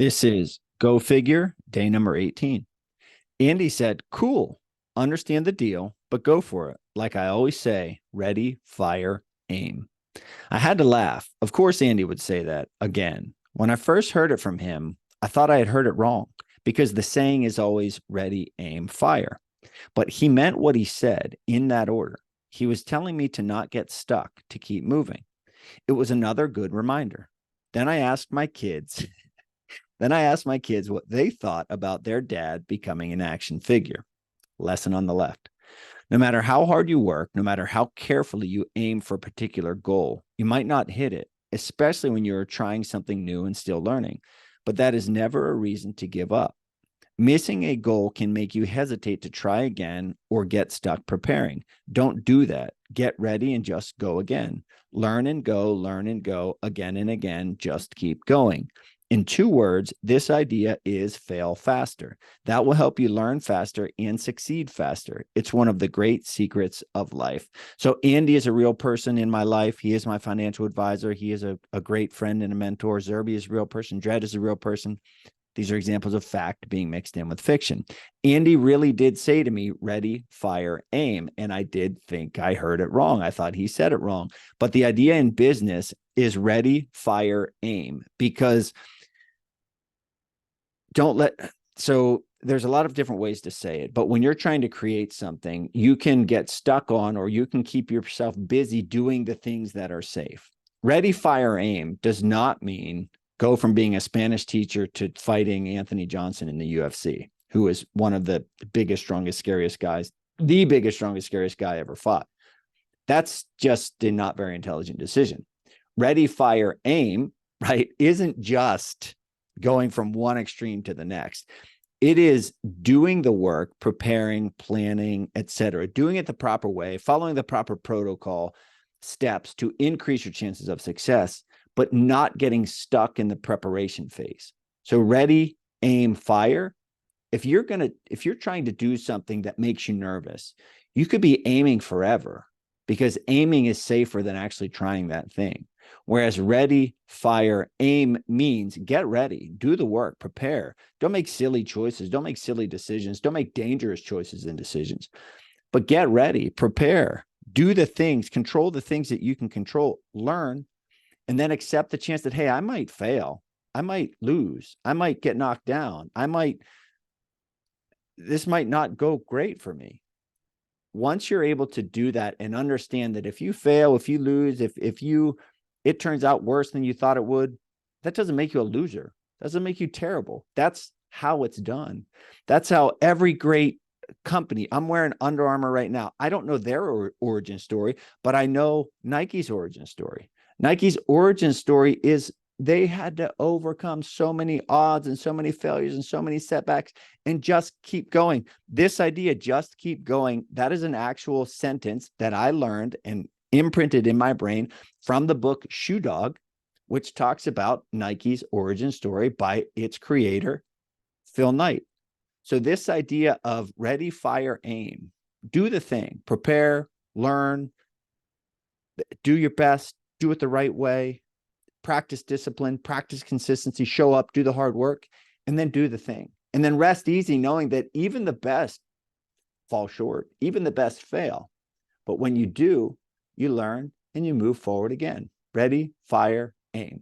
This is Go Figure, day number 18. Andy said, cool, understand the deal, but go for it. Like I always say, ready, fire, aim. I had to laugh. Of course, Andy would say that again. When I first heard it from him, I thought I had heard it wrong because the saying is always ready, aim, fire. But he meant what he said in that order. He was telling me to not get stuck, to keep moving. It was another good reminder. Then I asked my kids Then I asked my kids what they thought about their dad becoming an action figure. Lesson on the left. No matter how hard you work, no matter how carefully you aim for a particular goal, you might not hit it, especially when you're trying something new and still learning. But that is never a reason to give up. Missing a goal can make you hesitate to try again or get stuck preparing. Don't do that. Get ready and just go again. Learn and go again and again. Just keep going. In 2 words, this idea is fail faster. That will help you learn faster and succeed faster. It's one of the great secrets of life. So Andy is a real person in my life. He is my financial advisor. He is a great friend and a mentor. Zerby is a real person. Dred is a real person. These are examples of fact being mixed in with fiction. Andy really did say to me, ready, fire, aim. And I did think I heard it wrong. I thought he said it wrong. But the idea in business is ready, fire, aim, because so there's a lot of different ways to say it, but when you're trying to create something, you can get stuck on, or you can keep yourself busy doing the things that are safe. Ready, fire, aim does not mean go from being a Spanish teacher to fighting Anthony Johnson in the UFC, who is one of the biggest, strongest, scariest guys, the biggest, strongest, scariest guy ever fought. That's just a not very intelligent decision. Ready, fire, aim, right, isn't just going from one extreme to the next. It is doing the work, preparing, planning, etc., doing it the proper way, following the proper protocol steps to increase your chances of success, but not getting stuck in the preparation phase. So ready, aim, fire. If you're trying to do something that makes you nervous, you could be aiming forever because aiming is safer than actually trying that thing. Whereas ready, fire, aim means get ready, do the work, prepare. Don't make silly choices. Don't make silly decisions. Don't make dangerous choices and decisions. But get ready, prepare, do the things, control the things that you can control, learn, and then accept the chance that, hey, I might fail. I might lose. I might get knocked down. This might not go great for me. Once you're able to do that and understand that if you fail, if you lose, it turns out worse than you thought it would, that doesn't make you a loser. Doesn't make you terrible. That's how it's done. That's how every great company, I'm wearing Under Armour right now. I don't know their origin story, but I know Nike's origin story. Nike's origin story is they had to overcome so many odds and so many failures and so many setbacks and just keep going. This idea, just keep going, that is an actual sentence that I learned and imprinted in my brain from the book Shoe Dog, which talks about Nike's origin story by its creator, Phil Knight. So this idea of ready, fire, aim, do the thing, prepare, learn, do your best, do it the right way, practice discipline, practice consistency, show up, do the hard work, and then do the thing. And then rest easy knowing that even the best fall short, even the best fail. But when you do, you learn and you move forward again. Ready, fire, aim.